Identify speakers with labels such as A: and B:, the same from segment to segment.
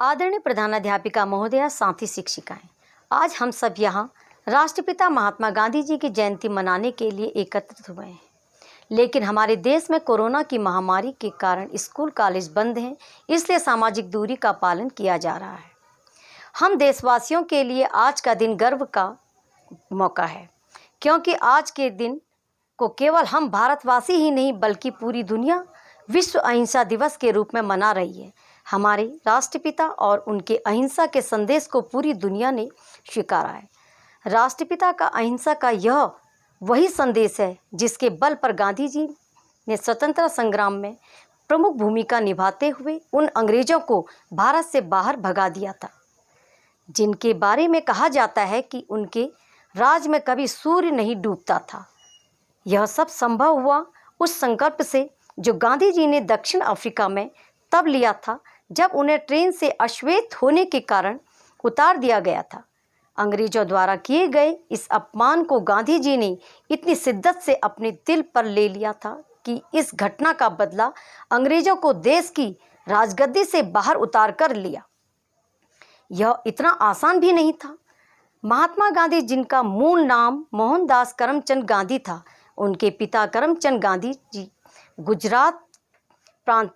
A: आदरणीय प्रधानाध्यापिका महोदया, साथी शिक्षिकाएं, आज हम सब यहाँ राष्ट्रपिता महात्मा गांधी जी की जयंती मनाने के लिए एकत्रित हुए हैं। लेकिन हमारे देश में कोरोना की महामारी के कारण स्कूल कॉलेज बंद हैं, इसलिए सामाजिक दूरी का पालन किया जा रहा है। हम देशवासियों के लिए आज का दिन गर्व का मौका है, क्योंकि आज के दिन को केवल हम भारतवासी ही नहीं बल्कि पूरी दुनिया विश्व अहिंसा दिवस के रूप में मना रही है। हमारे राष्ट्रपिता और उनके अहिंसा के संदेश को पूरी दुनिया ने स्वीकारा है। राष्ट्रपिता का अहिंसा का यह वही संदेश है जिसके बल पर गांधी जी ने स्वतंत्रता संग्राम में प्रमुख भूमिका निभाते हुए उन अंग्रेजों को भारत से बाहर भगा दिया था, जिनके बारे में कहा जाता है कि उनके राज में कभी सूर्य नहीं डूबता था। यह सब संभव हुआ उस संकल्प से जो गांधी जी ने दक्षिण अफ्रीका में तब लिया था, जब उन्हें ट्रेन से अश्वेत होने के कारण उतार दिया गया था। अंग्रेजों द्वारा किए गए इस अपमान को गांधी जी ने इतनी शिद्दत से अपने दिल पर ले लिया था कि इस घटना का बदला अंग्रेजों को देश की राजगद्दी से बाहर उतार कर लिया। यह इतना आसान भी नहीं था। महात्मा गांधी, जिनका मूल नाम मोहनदास करमचंद गांधी था, उनके पिता करमचंद गांधी जी गुजरात प्रांत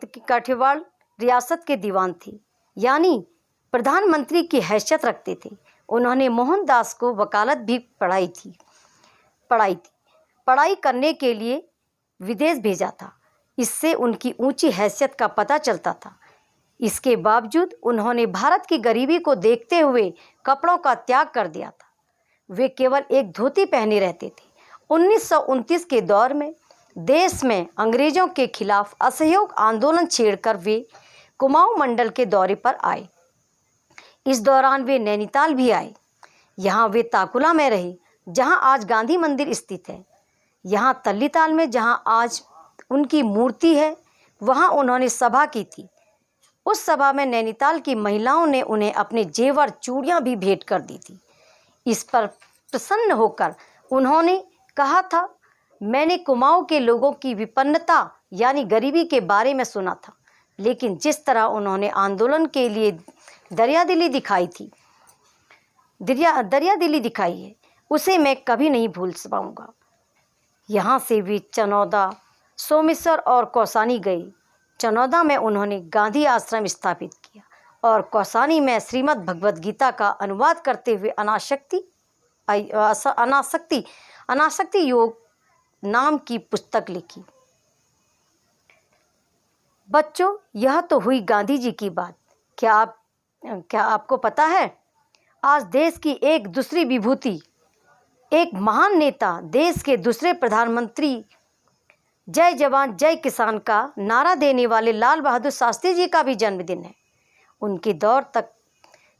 A: की काठियावाड़ रियासत के दीवान थे, यानी प्रधानमंत्री की हैसियत रखते थे। उन्होंने मोहनदास को वकालत भी पढ़ाई करने के लिए विदेश भेजा था। इससे उनकी ऊंची हैसियत का पता चलता था। इसके बावजूद उन्होंने भारत की गरीबी को देखते हुए कपड़ों का त्याग कर दिया था। वे केवल एक धोती पहने रहते थे। 1929 के दौर में देश में अंग्रेजों के खिलाफ असहयोग आंदोलन छेड़कर वे कुमाऊं मंडल के दौरे पर आए। इस दौरान वे नैनीताल भी आए। यहाँ वे ताकुला में रहे, जहाँ आज गांधी मंदिर स्थित है। यहाँ तल्लीताल में, जहाँ आज उनकी मूर्ति है, वहाँ उन्होंने सभा की थी। उस सभा में नैनीताल की महिलाओं ने उन्हें अपने जेवर चूड़ियाँ भी भेंट कर दी थी। इस पर प्रसन्न होकर उन्होंने कहा था, मैंने कुमाऊं के लोगों की विपन्नता यानी गरीबी के बारे में सुना था, लेकिन जिस तरह उन्होंने आंदोलन के लिए दरियादिली दिखाई है, उसे मैं कभी नहीं भूल पाऊंगा। यहाँ से वे चनौदा, सोमेश्वर और कौसानी गए। चनौदा में उन्होंने गांधी आश्रम स्थापित किया और कौसानी में श्रीमद् भगवद गीता का अनुवाद करते हुए अनासक्ति योग नाम की पुस्तक लिखी। बच्चों, यह तो हुई गांधी जी की बात। क्या आपको पता है, आज देश की एक दूसरी विभूति, एक महान नेता, देश के दूसरे प्रधानमंत्री, जय जवान जय किसान का नारा देने वाले लाल बहादुर शास्त्री जी का भी जन्मदिन है। उनके दौर तक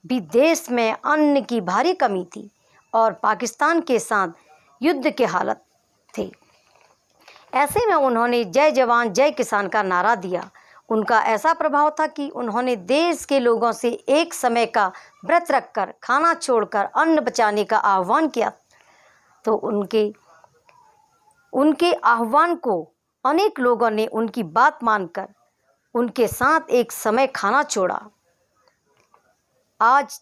A: भी देश में अन्न की भारी कमी थी और पाकिस्तान के साथ युद्ध के हालत थे। ऐसे में उन्होंने जय जवान जय किसान का नारा दिया। उनका ऐसा प्रभाव था कि उन्होंने देश के लोगों से एक समय का व्रत रखकर, खाना छोड़कर अन्न बचाने का आह्वान किया। तो उनके आह्वान को अनेक लोगों ने उनकी बात मानकर उनके साथ एक समय खाना छोड़ा। आज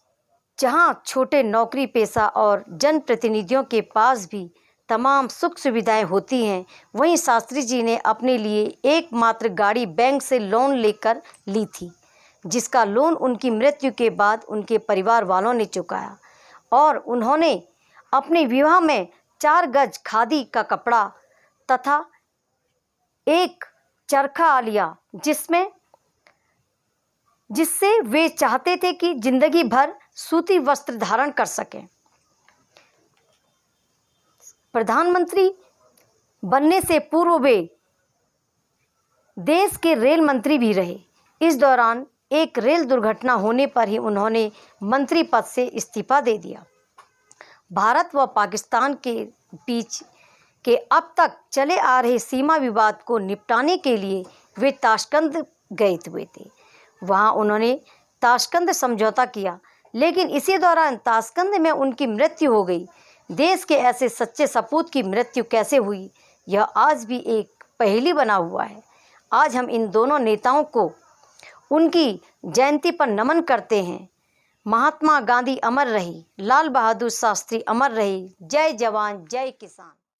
A: जहाँ छोटे नौकरी पेशा और जनप्रतिनिधियों के पास भी तमाम सुख सुविधाएं होती हैं, वहीं शास्त्री जी ने अपने लिए एकमात्र गाड़ी बैंक से लोन लेकर ली थी, जिसका लोन उनकी मृत्यु के बाद उनके परिवार वालों ने चुकाया। और उन्होंने अपने विवाह में 4 गज खादी का कपड़ा तथा एक चरखा लिया, जिससे वे चाहते थे कि जिंदगी भर सूती वस्त्र धारण कर सकें। प्रधानमंत्री बनने से पूर्व वे देश के रेल मंत्री भी रहे। इस दौरान एक रेल दुर्घटना होने पर ही उन्होंने मंत्री पद से इस्तीफा दे दिया। भारत व पाकिस्तान के बीच के अब तक चले आ रहे सीमा विवाद को निपटाने के लिए वे ताशकंद गए हुए थे। वहाँ उन्होंने ताशकंद समझौता किया, लेकिन इसी दौरान ताशकंद में उनकी मृत्यु हो गई। देश के ऐसे सच्चे सपूत की मृत्यु कैसे हुई, यह आज भी एक पहेली बना हुआ है। आज हम इन दोनों नेताओं को उनकी जयंती पर नमन करते हैं। महात्मा गांधी अमर रही, लाल बहादुर शास्त्री अमर रही। जय जवान जय किसान।